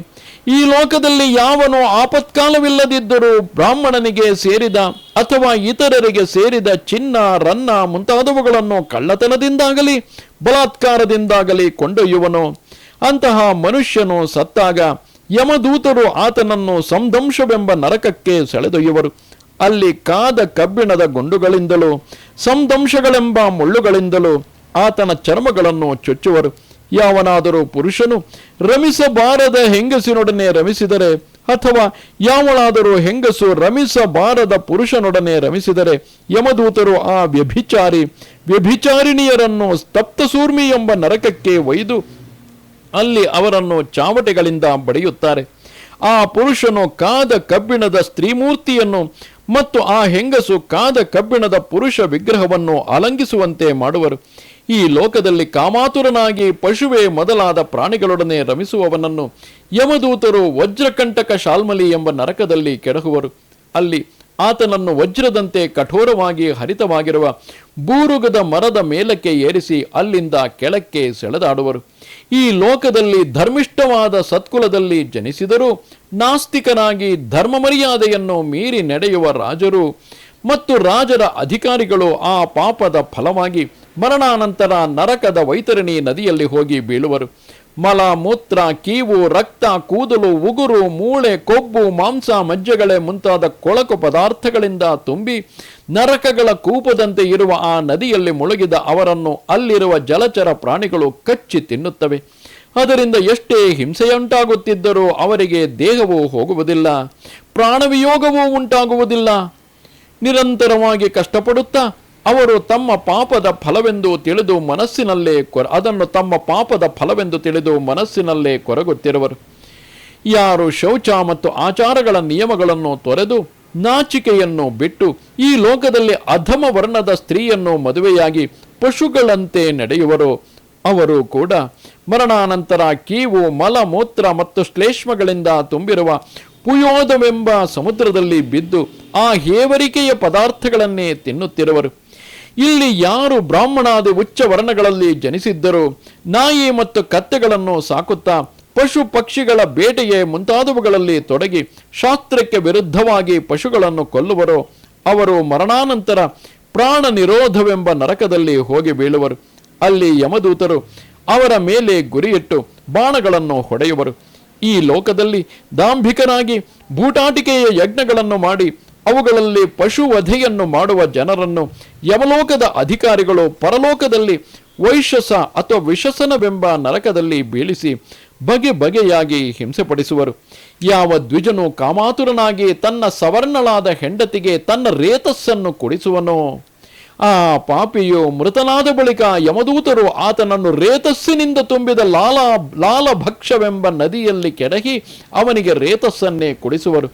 ಈ ಲೋಕದಲ್ಲಿ ಯಾವನು ಆಪತ್ಕಾಲವಿಲ್ಲದಿದ್ದರೂ ಬ್ರಾಹ್ಮಣನಿಗೆ ಸೇರಿದ ಅಥವಾ ಇತರರಿಗೆ ಸೇರಿದ ಚಿನ್ನ, ರನ್ನ ಮುಂತಾದವುಗಳನ್ನು ಕಳ್ಳತನದಿಂದಾಗಲಿ ಬಲಾತ್ಕಾರದಿಂದಾಗಲಿ ಕೊಂಡೊಯ್ಯುವನೋ ಅಂತಹ ಮನುಷ್ಯನು ಸತ್ತಾಗ ಯಮದೂತರು ಆತನನ್ನು ಸಂದಂಶವೆಂಬ ನರಕಕ್ಕೆ ಸೆಳೆದೊಯ್ಯುವರು. ಅಲ್ಲಿ ಕಾದ ಕಬ್ಬಿಣದ ಗುಂಡುಗಳಿಂದಲೂ ಸಂದಂಶಗಳೆಂಬ ಮುಳ್ಳುಗಳಿಂದಲೂ ಆತನ ಚರ್ಮಗಳನ್ನು ಚುಚ್ಚುವರು. ಯಾವನಾದರೂ ಪುರುಷನು ರಮಿಸಬಾರದ ಹೆಂಗಸಿನೊಡನೆ ರಮಿಸಿದರೆ ಅಥವಾ ಯಾವಳಾದರೂ ಹೆಂಗಸು ರಮಿಸಬಾರದ ಪುರುಷನೊಡನೆ ರಮಿಸಿದರೆ ಯಮದೂತರು ಆ ವ್ಯಭಿಚಾರಿಣಿಯರನ್ನು ಸಪ್ತಸೂರ್ಮಿ ಎಂಬ ನರಕಕ್ಕೆ ಒಯ್ದು ಅಲ್ಲಿ ಅವರನ್ನು ಚಾವಟೆಗಳಿಂದ ಬಡಿಯುತ್ತಾರೆ. ಆ ಪುರುಷನು ಕಾದ ಕಬ್ಬಿಣದ ಸ್ತ್ರೀಮೂರ್ತಿಯನ್ನು ಮತ್ತು ಆ ಹೆಂಗಸು ಕಾದ ಕಬ್ಬಿಣದ ಪುರುಷ ವಿಗ್ರಹವನ್ನು ಅಲಂಘಿಸುವಂತೆ ಮಾಡುವರು. ಈ ಲೋಕದಲ್ಲಿ ಕಾಮಾತುರನಾಗಿ ಪಶುವೆ ಮೊದಲಾದ ಪ್ರಾಣಿಗಳೊಡನೆ ರಮಿಸುವವನನ್ನು ಯಮದೂತರು ವಜ್ರಕಂಟಕ ಶಾಲ್ಮಲಿ ಎಂಬ ನರಕದಲ್ಲಿ ಕೆಡಹುವರು. ಅಲ್ಲಿ ಆತನನ್ನು ವಜ್ರದಂತೆ ಕಠೋರವಾಗಿ ಹರಿತವಾಗಿರುವ ಬೂರುಗದ ಮರದ ಮೇಲಕ್ಕೆ ಏರಿಸಿ ಅಲ್ಲಿಂದ ಕೆಳಕ್ಕೆ ಸೆಳೆದಾಡುವರು. ಈ ಲೋಕದಲ್ಲಿ ಧರ್ಮಿಷ್ಠವಾದ ಸತ್ಕುಲದಲ್ಲಿ ಜನಿಸಿದರೂ ನಾಸ್ತಿಕನಾಗಿ ಧರ್ಮ ಮರ್ಯಾದೆಯನ್ನು ಮೀರಿ ನಡೆಯುವ ರಾಜರು ಮತ್ತು ರಾಜರ ಅಧಿಕಾರಿಗಳು ಆ ಪಾಪದ ಫಲವಾಗಿ ಮರಣಾನಂತರ ನರಕದ ವೈತರಣಿ ನದಿಯಲ್ಲಿ ಹೋಗಿ ಬೀಳುವರು. ಮಲ, ಮೂತ್ರ, ಕೀವು, ರಕ್ತ, ಕೂದಲು, ಉಗುರು, ಮೂಳೆ, ಕೊಬ್ಬು, ಮಾಂಸ, ಮಜ್ಜೆಗಳೇ ಮುಂತಾದ ಕೊಳಕು ಪದಾರ್ಥಗಳಿಂದ ತುಂಬಿ ನರಕಗಳ ಕೂಪದಂತೆ ಇರುವ ಆ ನದಿಯಲ್ಲಿ ಮುಳುಗಿದ ಅವರನ್ನು ಅಲ್ಲಿರುವ ಜಲಚರ ಪ್ರಾಣಿಗಳು ಕಚ್ಚಿ ತಿನ್ನುತ್ತವೆ. ಅದರಿಂದ ಎಷ್ಟೇ ಹಿಂಸೆಯುಂಟಾಗುತ್ತಿದ್ದರೂ ಅವರಿಗೆ ದೇಹವೂ ಹೋಗುವುದಿಲ್ಲ, ಪ್ರಾಣವಿಯೋಗವೂ ಉಂಟಾಗುವುದಿಲ್ಲ. ನಿರಂತರವಾಗಿ ಕಷ್ಟಪಡುತ್ತಾ ಅವರು ತಮ್ಮ ಪಾಪದ ಫಲವೆಂದು ತಿಳಿದು ಮನಸ್ಸಿನಲ್ಲೇ ಕೊರಗುತ್ತಿರುವರು. ಯಾರು ಶೌಚ ಮತ್ತು ಆಚಾರಗಳ ನಿಯಮಗಳನ್ನು ತೊರೆದು ನಾಚಿಕೆಯನ್ನು ಬಿಟ್ಟು ಈ ಲೋಕದಲ್ಲಿ ಅಧಮ ವರ್ಣದ ಸ್ತ್ರೀಯನ್ನು ಮದುವೆಯಾಗಿ ಪಶುಗಳಂತೆ ನಡೆಯುವರೋ ಅವರು ಕೂಡ ಮರಣಾನಂತರ ಕೀವು, ಮಲ, ಮೂತ್ರ ಮತ್ತು ಶ್ಲೇಷ್ಮಗಳಿಂದ ತುಂಬಿರುವ ಪುಯೋದವೆಂಬ ಸಮುದ್ರದಲ್ಲಿ ಬಿದ್ದು ಆ ಹೇವರಿಕೆಯ ಪದಾರ್ಥಗಳನ್ನೇ ತಿನ್ನುತ್ತಿರುವರು. ಇಲ್ಲಿ ಯಾರು ಬ್ರಾಹ್ಮಣಾದಿ ಉಚ್ಚ ವರ್ಣಗಳಲ್ಲಿ ಜನಿಸಿದ್ದರೂ ನಾಯಿ ಮತ್ತು ಕತ್ತೆಗಳನ್ನು ಸಾಕುತ್ತಾ ಪಶು ಪಕ್ಷಿಗಳ ಬೇಟೆಗೆ ಮುಂತಾದವುಗಳಲ್ಲಿ ತೊಡಗಿ ಶಾಸ್ತ್ರಕ್ಕೆ ವಿರುದ್ಧವಾಗಿ ಪಶುಗಳನ್ನು ಕೊಲ್ಲುವರೋ ಅವರು ಮರಣಾನಂತರ ಪ್ರಾಣ ನಿರೋಧವೆಂಬ ನರಕದಲ್ಲಿ ಹೋಗಿ ಬೀಳುವರು. ಅಲ್ಲಿ ಯಮದೂತರು ಅವರ ಮೇಲೆ ಗುರಿಯಿಟ್ಟು ಬಾಣಗಳನ್ನು ಹೊಡೆಯುವರು. ಈ ಲೋಕದಲ್ಲಿ ದಾಂಭಿಕನಾಗಿ ಬೂಟಾಟಿಕೆಯ ಯಜ್ಞಗಳನ್ನು ಮಾಡಿ ಅವುಗಳಲ್ಲಿ ಪಶುವಧೆಯನ್ನು ಮಾಡುವ ಜನರನ್ನು ಯಮಲೋಕದ ಅಧಿಕಾರಿಗಳು ಪರಲೋಕದಲ್ಲಿ ವೈಶಸ ಅಥವಾ ವಿಶಸನವೆಂಬ ನರಕದಲ್ಲಿ ಬೀಳಿಸಿ ಬಗೆ ಬಗೆಯಾಗಿ ಹಿಂಸೆಪಡಿಸುವರು. ಯಾವ ದ್ವಿಜನು ಕಾಮಾತುರನಾಗಿ ತನ್ನ ಸವರ್ಣಳಾದ ಹೆಂಡತಿಗೆ ತನ್ನ ರೇತಸ್ಸನ್ನು ಕುಡಿಸುವನೋ ಆ ಪಾಪಿಯು ಮೃತನಾದ ಬಳಿಕ ಯಮದೂತರು ಆತನನ್ನು ರೇತಸ್ಸಿನಿಂದ ತುಂಬಿದ ಲಾಲಭಕ್ಷವೆಂಬ ನದಿಯಲ್ಲಿ ಕೆಡಹಿ ಅವನಿಗೆ ರೇತಸ್ಸನ್ನೇ ಕುಡಿಸುವರು.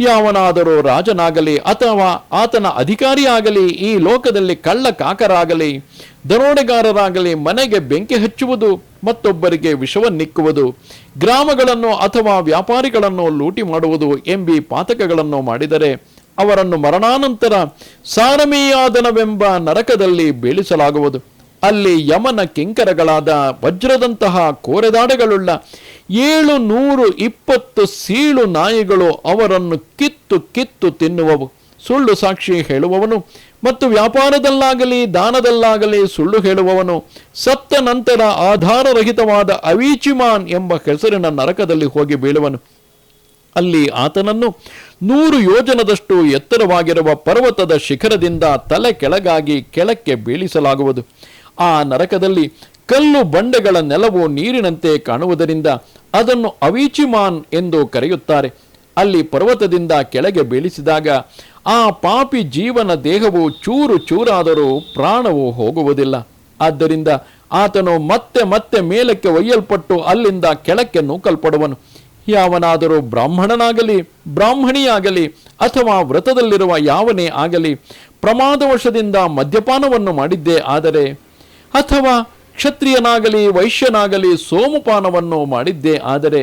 ಯಾವನಾದರೂ ರಾಜನಾಗಲಿ ಅಥವಾ ಆತನ ಅಧಿಕಾರಿಯಾಗಲಿ ಈ ಲೋಕದಲ್ಲಿ ಕಳ್ಳ ಕಾಕರಾಗಲಿ ದರೋಡೆಗಾರರಾಗಲಿ ಮನೆಗೆ ಬೆಂಕಿ ಹಚ್ಚುವುದು, ಮತ್ತೊಬ್ಬರಿಗೆ ವಿಷವನ್ನಿಕ್ಕುವುದು, ಗ್ರಾಮಗಳನ್ನು ಅಥವಾ ವ್ಯಾಪಾರಿಗಳನ್ನು ಲೂಟಿ ಮಾಡುವುದು ಎಂಬಿ ಪಾತಕಗಳನ್ನು ಮಾಡಿದರೆ ಅವರನ್ನು ಮರಣಾನಂತರ ಸಾರಮೇಯಾದನವೆಂಬ ನರಕದಲ್ಲಿ ಬೀಳಿಸಲಾಗುವುದು. ಅಲ್ಲಿ ಯಮನ ಕಿಂಕರಗಳಾದ ವಜ್ರದಂತಹ ಕೋರೆದಾಡೆಗಳುಳ್ಳ 720 ಸೀಳು ನಾಯಿಗಳು ಅವರನ್ನು ಕಿತ್ತು ಕಿತ್ತು ತಿನ್ನುವವು. ಸುಳ್ಳು ಸಾಕ್ಷಿ ಹೇಳುವವನು ಮತ್ತು ವ್ಯಾಪಾರದಲ್ಲಾಗಲಿ ದಾನದಲ್ಲಾಗಲಿ ಸುಳ್ಳು ಹೇಳುವವನು ಸತ್ತ ನಂತರ ಆಧಾರರಹಿತವಾದ ಅವೀಚಿಮಾನ್ ಎಂಬ ಹೆಸರಿನ ನರಕದಲ್ಲಿ ಹೋಗಿ ಬೀಳುವನು. ಅಲ್ಲಿ ಆತನನ್ನು 100 ಯೋಜನದಷ್ಟು ಎತ್ತರವಾಗಿರುವ ಪರ್ವತದ ಶಿಖರದಿಂದ ತಲೆ ಕೆಳಗಾಗಿ ಕೆಳಕ್ಕೆ ಬೀಳಿಸಲಾಗುವುದು. ಆ ನರಕದಲ್ಲಿ ಕಲ್ಲು ಬಂಡೆಗಳ ನೆಲವು ನೀರಿನಂತೆ ಕಾಣುವುದರಿಂದ ಅದನ್ನು ಅವೀಚಿಮಾನ್ ಎಂದು ಕರೆಯುತ್ತಾರೆ. ಅಲ್ಲಿ ಪರ್ವತದಿಂದ ಕೆಳಗೆ ಬೀಳಿಸಿದಾಗ ಆ ಪಾಪಿ ಜೀವನ ದೇಹವು ಚೂರು ಚೂರಾದರೂ ಪ್ರಾಣವು ಹೋಗುವುದಿಲ್ಲ. ಆದ್ದರಿಂದ ಆತನು ಮತ್ತೆ ಮತ್ತೆ ಮೇಲಕ್ಕೆ ಒಯ್ಯಲ್ಪಟ್ಟು ಅಲ್ಲಿಂದ ಕೆಳಕ್ಕೆ ನೂಕಲ್ಪಡುವನು. ಯಾವನಾದರೂ ಬ್ರಾಹ್ಮಣನಾಗಲಿ ಬ್ರಾಹ್ಮಣಿಯಾಗಲಿ ಅಥವಾ ವ್ರತದಲ್ಲಿರುವ ಯಾವನೇ ಆಗಲಿ ಪ್ರಮಾದವಶದಿಂದ ಮದ್ಯಪಾನವನ್ನು ಮಾಡಿದ್ದೇ ಆದರೆ, ಅಥವಾ ಕ್ಷತ್ರಿಯನಾಗಲಿ ವೈಶ್ಯನಾಗಲಿ ಸೋಮಪಾನವನ್ನು ಮಾಡಿದ್ದೇ ಆದರೆ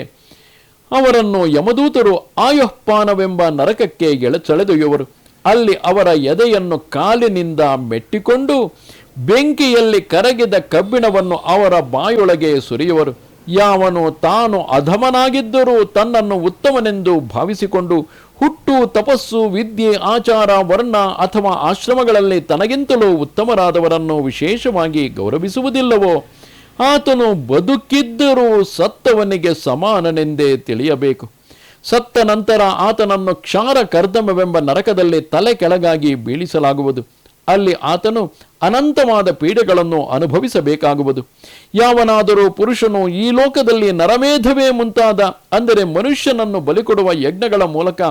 ಅವರನ್ನು ಯಮದೂತರು ಆಯುಃಪಾನವೆಂಬ ನರಕಕ್ಕೆ ಸೆಳೆದೊಯ್ಯುವರು. ಅಲ್ಲಿ ಅವರ ಎದೆಯನ್ನು ಕಾಲಿನಿಂದ ಮೆಟ್ಟಿಕೊಂಡು ಬೆಂಕಿಯಲ್ಲಿ ಕರಗಿದ ಕಬ್ಬಿಣವನ್ನು ಅವರ ಬಾಯೊಳಗೆ ಸುರಿಯುವರು. ಯಾವನು ತಾನು ಅಧಮನಾಗಿದ್ದರೂ ತನ್ನನ್ನು ಉತ್ತಮನೆಂದು ಭಾವಿಸಿಕೊಂಡು ಹುಟ್ಟು, ತಪಸ್ಸು, ವಿದ್ಯೆ, ಆಚಾರ, ವರ್ಣ ಅಥವಾ ಆಶ್ರಮಗಳಲ್ಲಿ ತನಗಿಂತಲೂ ಉತ್ತಮರಾದವರನ್ನು ವಿಶೇಷವಾಗಿ ಗೌರವಿಸುವುದಿಲ್ಲವೋ ಆತನು ಬದುಕಿದ್ದರೂ ಸತ್ತವನಿಗೆ ಸಮಾನನೆಂದೇ ತಿಳಿಯಬೇಕು. ಸತ್ತ ನಂತರ ಆತನನ್ನು ಕ್ಷಾರ ಕರ್ದಮವೆಂಬ ನರಕದಲ್ಲಿ ತಲೆ ಕೆಳಗಾಗಿ ಬೀಳಿಸಲಾಗುವುದು. ಅಲ್ಲಿ ಆತನು ಅನಂತವಾದ ಪೀಡೆಗಳನ್ನು ಅನುಭವಿಸಬೇಕಾಗುವುದು. ಯಾವನಾದರೂ ಪುರುಷನು ಈ ಲೋಕದಲ್ಲಿ ನರಮೇಧವೇ ಮುಂತಾದ, ಅಂದರೆ ಮನುಷ್ಯನನ್ನು ಬಲಿಕೊಡುವ ಯಜ್ಞಗಳ ಮೂಲಕ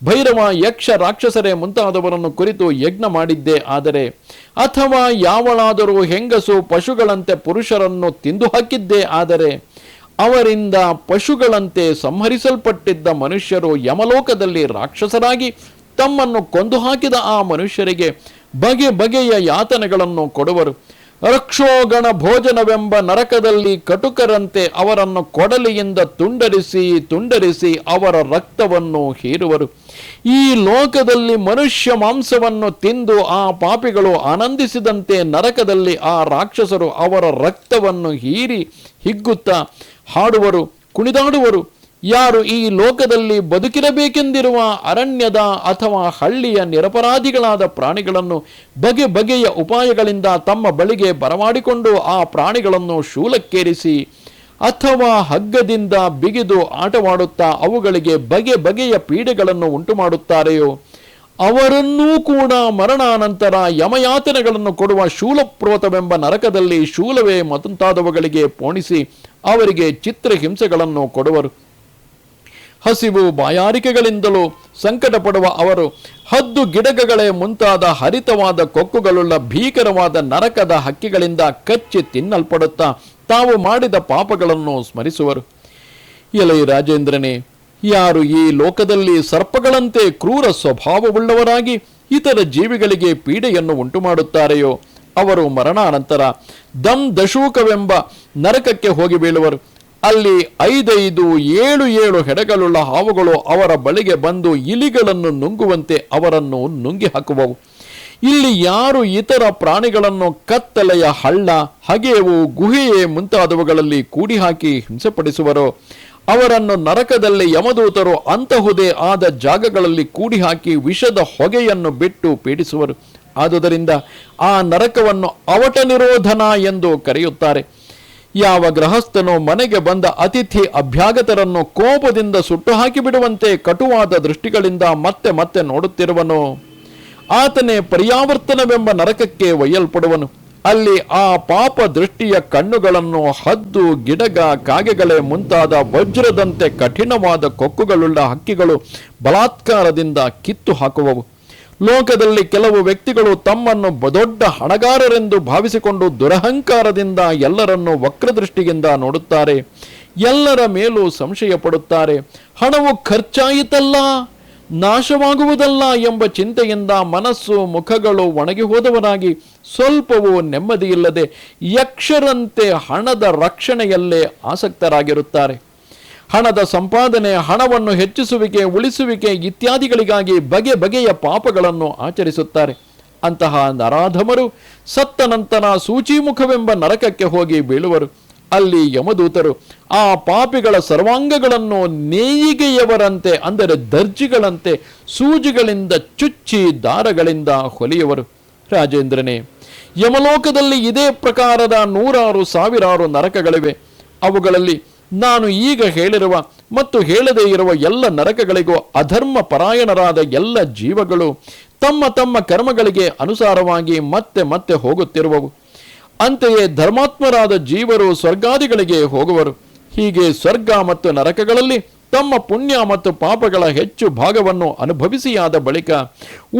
ಭೈರವ, ಯಕ್ಷ, ರಾಕ್ಷಸರೇ ಮುಂತಾದವರನ್ನು ಕುರಿತು ಯಜ್ಞ ಮಾಡಿದ್ದೇ ಆದರೆ, ಅಥವಾ ಯಾವಳಾದರೂ ಹೆಂಗಸು ಪಶುಗಳಂತೆ ಪುರುಷರನ್ನು ತಿಂದು ಹಾಕಿದ್ದೇ ಆದರೆ, ಅವರಿಂದ ಪಶುಗಳಂತೆ ಸಂಹರಿಸಲ್ಪಟ್ಟಿದ್ದ ಮನುಷ್ಯರು ಯಮಲೋಕದಲ್ಲಿ ರಾಕ್ಷಸರಾಗಿ ತಮ್ಮನ್ನು ಕೊಂದು ಹಾಕಿದ ಆ ಮನುಷ್ಯರಿಗೆ ಬಗೆ ಬಗೆಯ ಯಾತನೆಗಳನ್ನು ಕೊಡುವರು. ರಕ್ಷೋಗಣ ಭೋಜನವೆಂಬ ನರಕದಲ್ಲಿ ಕಟುಕರಂತೆ ಅವರನ್ನು ಕೊಡಲಿಯಿಂದ ತುಂಡರಿಸಿ ತುಂಡರಿಸಿ ಅವರ ರಕ್ತವನ್ನು ಹೀರುವರು. ಈ ಲೋಕದಲ್ಲಿ ಮನುಷ್ಯ ಮಾಂಸವನ್ನು ತಿಂದು ಆ ಪಾಪಿಗಳು ಆನಂದಿಸಿದಂತೆ ನರಕದಲ್ಲಿ ಆ ರಾಕ್ಷಸರು ಅವರ ರಕ್ತವನ್ನು ಹೀರಿ ಹಿಗ್ಗುತ್ತಾ ಹಾಡುವರು, ಕುಣಿದಾಡುವರು. ಯಾರು ಈ ಲೋಕದಲ್ಲಿ ಬದುಕಿರಬೇಕೆಂದಿರುವ ಅರಣ್ಯದ ಅಥವಾ ಹಳ್ಳಿಯ ನಿರಪರಾಧಿಗಳಾದ ಪ್ರಾಣಿಗಳನ್ನು ಬಗೆ ಬಗೆಯ ಉಪಾಯಗಳಿಂದ ತಮ್ಮ ಬಳಿಗೆ ಬರಮಾಡಿಕೊಂಡು ಆ ಪ್ರಾಣಿಗಳನ್ನು ಶೂಲಕ್ಕೇರಿಸಿ ಅಥವಾ ಹಗ್ಗದಿಂದ ಬಿಗಿದು ಆಟವಾಡುತ್ತಾ ಅವುಗಳಿಗೆ ಬಗೆ ಬಗೆಯ ಪೀಡೆಗಳನ್ನು ಉಂಟು ಮಾಡುತ್ತಾರೆಯೋ ಅವರನ್ನೂ ಕೂಡ ಮರಣಾನಂತರ ಯಮಯಾತನೆಗಳನ್ನು ಕೊಡುವ ಶೂಲಪ್ರೋತವೆಂಬ ನರಕದಲ್ಲಿ ಶೂಲವೇ ಮುಂತಾದವುಗಳಿಗೆ ಪೋಣಿಸಿ ಅವರಿಗೆ ಚಿತ್ರಹಿಂಸೆಗಳನ್ನು ಕೊಡುವರು. ಹಸಿವು ಬಾಯಾರಿಕೆಗಳಿಂದಲೂ ಸಂಕಟ ಪಡುವ ಅವರು ಹದ್ದು ಗಿಡಗಳೇ ಮುಂತಾದ ಹರಿತವಾದ ಕೊಕ್ಕುಗಳುಳ್ಳ ಭೀಕರವಾದ ನರಕದ ಹಕ್ಕಿಗಳಿಂದ ಕಚ್ಚಿ ತಿನ್ನಲ್ಪಡುತ್ತಾ ತಾವು ಮಾಡಿದ ಪಾಪಗಳನ್ನು ಸ್ಮರಿಸುವರು. ಎಲೈ ರಾಜೇಂದ್ರನೇ, ಯಾರು ಈ ಲೋಕದಲ್ಲಿ ಸರ್ಪಗಳಂತೆ ಕ್ರೂರ ಸ್ವಭಾವವುಳ್ಳವರಾಗಿ ಇತರ ಜೀವಿಗಳಿಗೆ ಪೀಡೆಯನ್ನು ಉಂಟು ಮಾಡುತ್ತಾರೆಯೋ ಅವರು ಮರಣಾನಂತರ ದಶೂಕವೆಂಬ ನರಕಕ್ಕೆ ಹೋಗಿ ಬೀಳುವರು. ಅಲ್ಲಿ 5 7 ಹೆಡೆಗಳುಳ್ಳ ಹಾವುಗಳು ಅವರ ಬಳಿಗೆ ಬಂದು ಇಲಿಗಳನ್ನು ನುಂಗುವಂತೆ ಅವರನ್ನು ನುಂಗಿ ಹಾಕುವವು. ಇಲ್ಲಿ ಯಾರು ಇತರ ಪ್ರಾಣಿಗಳನ್ನು ಕತ್ತಲೆಯ ಹಳ್ಳ, ಹಗೆಯವು, ಗುಹೆಯೇ ಮುಂತಾದವುಗಳಲ್ಲಿ ಕೂಡಿ ಹಾಕಿ ಹಿಂಸೆಪಡಿಸುವರೋ ಅವರನ್ನು ನರಕದಲ್ಲಿ ಯಮದೂತರು ಅಂತಹುದೇ ಆದ ಜಾಗಗಳಲ್ಲಿ ಕೂಡಿ ಹಾಕಿ ವಿಷದ ಹೊಗೆಯನ್ನು ಬಿಟ್ಟು ಪೀಡಿಸುವರು. ಆದುದರಿಂದ ಆ ನರಕವನ್ನು ಅವಟ ನಿರೋಧನ ಎಂದು ಕರೆಯುತ್ತಾರೆ. ಯಾವ ಗೃಹಸ್ಥನು ಮನೆಗೆ ಬಂದ ಅತಿಥಿ ಅಭ್ಯಾಗತರನ್ನು ಕೋಪದಿಂದ ಸುಟ್ಟು ಹಾಕಿಬಿಡುವಂತೆ ಕಟುವಾದ ದೃಷ್ಟಿಗಳಿಂದ ಮತ್ತೆ ಮತ್ತೆ ನೋಡುತ್ತಿರುವನು, ಆತನೇ ಪರ್ಯಾವರ್ತನವೆಂಬ ನರಕಕ್ಕೆ ಒಯ್ಯಲ್ಪಡುವನು. ಅಲ್ಲಿ ಆ ಪಾಪ ದೃಷ್ಟಿಯ ಕಣ್ಣುಗಳನ್ನು ಹದ್ದು, ಗಿಡಗ, ಕಾಗೆಗಳೇ ಮುಂತಾದ ವಜ್ರದಂತೆ ಕಠಿಣವಾದ ಕೊಕ್ಕುಗಳುಳ್ಳ ಹಕ್ಕಿಗಳು ಬಲಾತ್ಕಾರದಿಂದ ಕಿತ್ತು ಹಾಕುವವು. ಲೋಕದಲ್ಲಿ ಕೆಲವು ವ್ಯಕ್ತಿಗಳು ತಮ್ಮನ್ನು ದೊಡ್ಡ ಹಣಗಾರರೆಂದು ಭಾವಿಸಿಕೊಂಡು ದುರಹಂಕಾರದಿಂದ ಎಲ್ಲರನ್ನು ವಕ್ರದೃಷ್ಟಿಯಿಂದ ನೋಡುತ್ತಾರೆ. ಎಲ್ಲರ ಮೇಲೂ ಸಂಶಯ ಪಡುತ್ತಾರೆ. ಹಣವು ಖರ್ಚಾಯಿತಲ್ಲ, ನಾಶವಾಗುವುದಲ್ಲ ಎಂಬ ಚಿಂತೆಯಿಂದ ಮನಸ್ಸು, ಮುಖಗಳು ಒಣಗಿ ಹೋದವರಾಗಿ ಸ್ವಲ್ಪವೂ ನೆಮ್ಮದಿಯಿಲ್ಲದೆ ಯಕ್ಷರಂತೆ ಹಣದ ರಕ್ಷಣೆಯಲ್ಲೇ ಆಸಕ್ತರಾಗಿರುತ್ತಾರೆ. ಹಣದ ಸಂಪಾದನೆ, ಹಣವನ್ನು ಹೆಚ್ಚಿಸುವಿಕೆ, ಉಳಿಸುವಿಕೆ ಇತ್ಯಾದಿಗಳಿಗಾಗಿ ಬಗೆ ಬಗೆಯ ಪಾಪಗಳನ್ನು ಆಚರಿಸುತ್ತಾರೆ. ಅಂತಹ ನರಾಧಮರು ಸತ್ತ ನಂತರ ಸೂಚಿಮುಖವೆಂಬ ನರಕಕ್ಕೆ ಹೋಗಿ ಬೀಳುವರು. ಅಲ್ಲಿ ಯಮದೂತರು ಆ ಪಾಪಿಗಳ ಸರ್ವಾಂಗಗಳನ್ನು ನೇಯಿಗೆಯವರಂತೆ, ಅಂದರೆ ದರ್ಜಿಗಳಂತೆ ಸೂಜಿಗಳಿಂದ ಚುಚ್ಚಿ ದಾರಗಳಿಂದ ಹೊಲಿಯುವರು. ರಾಜೇಂದ್ರನೇ, ಯಮಲೋಕದಲ್ಲಿ ಇದೇ ಪ್ರಕಾರದ ನೂರಾರು ಸಾವಿರಾರು ನರಕಗಳಿವೆ. ಅವುಗಳಲ್ಲಿ ನಾನು ಈಗ ಹೇಳಿರುವ ಮತ್ತು ಹೇಳದೇ ಇರುವ ಎಲ್ಲ ನರಕಗಳಿಗೂ ಅಧರ್ಮ ಪರಾಯಣರಾದ ಎಲ್ಲ ಜೀವಗಳು ತಮ್ಮ ತಮ್ಮ ಕರ್ಮಗಳಿಗೆ ಅನುಸಾರವಾಗಿ ಮತ್ತೆ ಮತ್ತೆ ಹೋಗುತ್ತಿರುವವು. ಅಂತೆಯೇ ಧರ್ಮಾತ್ಮರಾದ ಜೀವರು ಸ್ವರ್ಗಾದಿಗಳಿಗೆ ಹೋಗುವರು. ಹೀಗೆ ಸ್ವರ್ಗ ಮತ್ತು ನರಕಗಳಲ್ಲಿ ತಮ್ಮ ಪುಣ್ಯ ಮತ್ತು ಪಾಪಗಳ ಹೆಚ್ಚು ಭಾಗವನ್ನು ಅನುಭವಿಸಿಯಾದ ಬಳಿಕ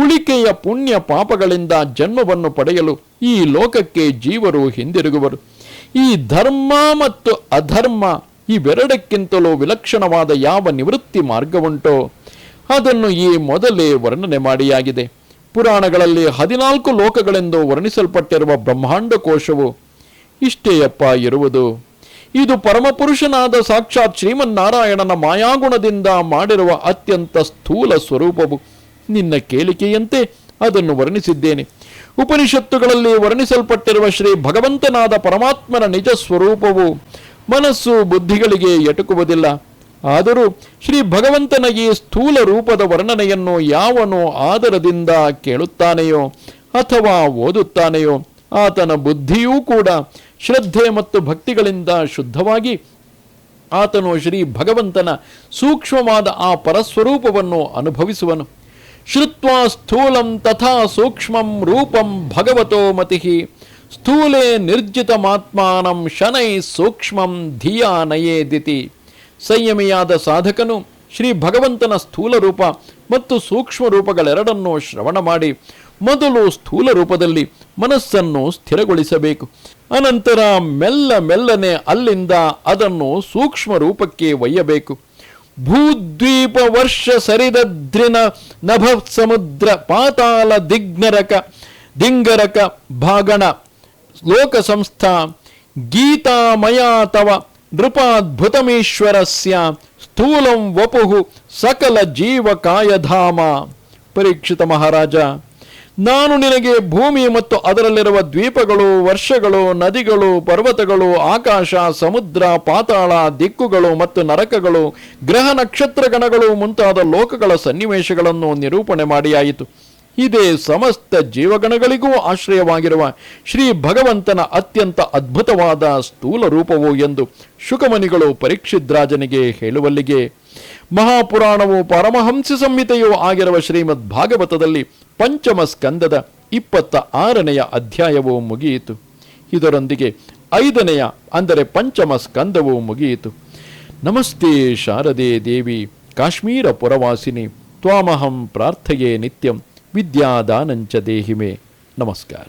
ಉಳಿಕೆಯ ಪುಣ್ಯ ಪಾಪಗಳಿಂದ ಜನ್ಮವನ್ನು ಪಡೆಯಲು ಈ ಲೋಕಕ್ಕೆ ಜೀವರು ಹಿಂದಿರುಗುವರು. ಈ ಧರ್ಮ ಮತ್ತು ಅಧರ್ಮ ಇವೆರಡಕ್ಕಿಂತಲೂ ವಿಲಕ್ಷಣವಾದ ಯಾವ ನಿವೃತ್ತಿ ಮಾರ್ಗವುಂಟೋ ಅದನ್ನು ಈ ಮೊದಲೇ ವರ್ಣನೆ ಮಾಡಿಯಾಗಿದೆ. ಪುರಾಣಗಳಲ್ಲಿ 14 ಲೋಕಗಳೆಂದು ವರ್ಣಿಸಲ್ಪಟ್ಟಿರುವ ಬ್ರಹ್ಮಾಂಡ ಕೋಶವು ಇಷ್ಟೇಯಪ್ಪ ಇರುವುದು. ಇದು ಪರಮಪುರುಷನಾದ ಸಾಕ್ಷಾತ್ ಶ್ರೀಮನ್ನಾರಾಯಣನ ಮಾಯಾಗುಣದಿಂದ ಮಾಡಿರುವ ಅತ್ಯಂತ ಸ್ಥೂಲ ಸ್ವರೂಪವು. ನಿನ್ನ ಕೇಳಿಕೆಯಂತೆ ಅದನ್ನು ವರ್ಣಿಸಿದ್ದೇನೆ. ಉಪನಿಷತ್ತುಗಳಲ್ಲಿ ವರ್ಣಿಸಲ್ಪಟ್ಟಿರುವ ಶ್ರೀ ಭಗವಂತನಾದ ಪರಮಾತ್ಮನ ನಿಜ ಸ್ವರೂಪವು ಮನಸ್ಸು ಬುದ್ಧಿಗಳಿಗೆ ಎಟುಕುವುದಿಲ್ಲ. ಆದರೂ ಶ್ರೀ ಭಗವಂತನ ಈ ಸ್ಥೂಲ ರೂಪದ ವರ್ಣನೆಯನ್ನು ಯಾವನು ಆದರದಿಂದ ಕೇಳುತ್ತಾನೆಯೋ ಅಥವಾ ಓದುತ್ತಾನೆಯೋ ಆತನ ಬುದ್ಧಿಯೂ ಕೂಡ ಶ್ರದ್ಧೆ ಮತ್ತು ಭಕ್ತಿಗಳಿಂದ ಶುದ್ಧವಾಗಿ ಆತನು ಶ್ರೀ ಭಗವಂತನ ಸೂಕ್ಷ್ಮವಾದ ಆ ಪರಸ್ವರೂಪವನ್ನು ಅನುಭವಿಸುವನು. ಶ್ರುತ್ವಾ ಸ್ಥೂಲಂ ತಥಾ ಸೂಕ್ಷ್ಮಂ ರೂಪಂ ಭಗವತೋ ಮತಿಃ ಸ್ಥೂಲೇ ನಿರ್ಜಿತಮಾತ್ಮಾನಂ ಶನೈ ಸೂಕ್ಷ್ಮಂ ಧಿಯಾ ನಯೇದಿತಿ. ಸಂಯಮಿಯಾದ ಸಾಧಕನು ಶ್ರೀ ಭಗವಂತನ ಸ್ಥೂಲ ರೂಪ ಮತ್ತು ಸೂಕ್ಷ್ಮ ರೂಪಗಳೆರಡನ್ನೂ ಶ್ರವಣ ಮಾಡಿ ಮೊದಲು ಸ್ಥೂಲ ರೂಪದಲ್ಲಿ ಮನಸ್ಸನ್ನು ಸ್ಥಿರಗೊಳಿಸಬೇಕು. ಅನಂತರ ಮೆಲ್ಲನೆ ಅಲ್ಲಿಂದ ಅದನ್ನು ಸೂಕ್ಷ್ಮ ರೂಪಕ್ಕೆ ಒಯ್ಯಬೇಕು. ಭೂದ್ವೀಪ ವರ್ಷ ಸರಿದದ್ರಿನ ನಭ ಸಮುದ್ರ ಪಾತಾಳ ದಿಂಗರಕ ಭಾಗಣ ಲೋಕ ಸಂಸ್ಥಾ ಗೀತಾಮಯಾ ತವ ನೃಪಾದ್ಭುತಮೀಶ್ವರಸ್ಯ ಸ್ಥೂಲಂ ವಪುಹು ಸಕಲ ಜೀವಕಾಯಧಾಮ. ಪರೀಕ್ಷಿತ ಮಹಾರಾಜ, ನಾನು ನಿನಗೆ ಭೂಮಿ ಮತ್ತು ಅದರಲ್ಲಿರುವ ದ್ವೀಪಗಳು, ವರ್ಷಗಳು, ನದಿಗಳು, ಪರ್ವತಗಳು, ಆಕಾಶ, ಸಮುದ್ರ, ಪಾತಾಳ, ದಿಕ್ಕುಗಳು ಮತ್ತು ನರಕಗಳು, ಗ್ರಹ ನಕ್ಷತ್ರಗಣಗಳು ಮುಂತಾದ ಲೋಕಗಳ ಸನ್ನಿವೇಶಗಳನ್ನು ನಿರೂಪಣೆ ಮಾಡಿಯಾಯಿತು. ಇದೇ ಸಮಸ್ತ ಜೀವಗಣಗಳಿಗೂ ಆಶ್ರಯವಾಗಿರುವ ಶ್ರೀ ಭಗವಂತನ ಅತ್ಯಂತ ಅದ್ಭುತವಾದ ಸ್ಥೂಲ ರೂಪವು ಎಂದು ಶುಕಮನಿಗಳು ಪರೀಕ್ಷಿದ್ರಾಜನಿಗೆ ಹೇಳುವಲ್ಲಿಗೆ ಮಹಾಪುರಾಣವು ಪರಮಹಂಸ ಸಂಹಿತೆಯೂ ಆಗಿರುವ ಶ್ರೀಮದ್ ಭಾಗವತದಲ್ಲಿ ಪಂಚಮ ಸ್ಕಂದದ 26ನೇ ಅಧ್ಯಾಯವು ಮುಗಿಯಿತು. ಇದರೊಂದಿಗೆ 5ನೇ ಅಂದರೆ ಪಂಚಮ ಸ್ಕಂದವು ಮುಗಿಯಿತು. ನಮಸ್ತೆ ಶಾರದೆ ದೇವಿ ಕಾಶ್ಮೀರ ಪುರವಾಸಿನಿ ತ್ವಾಮಹಂ ಪ್ರಾರ್ಥಯೇ ನಿತ್ಯಂ ವಿದ್ಯಾದಾನಂಚ ದೇಹಿಮೆ. ನಮಸ್ಕಾರ.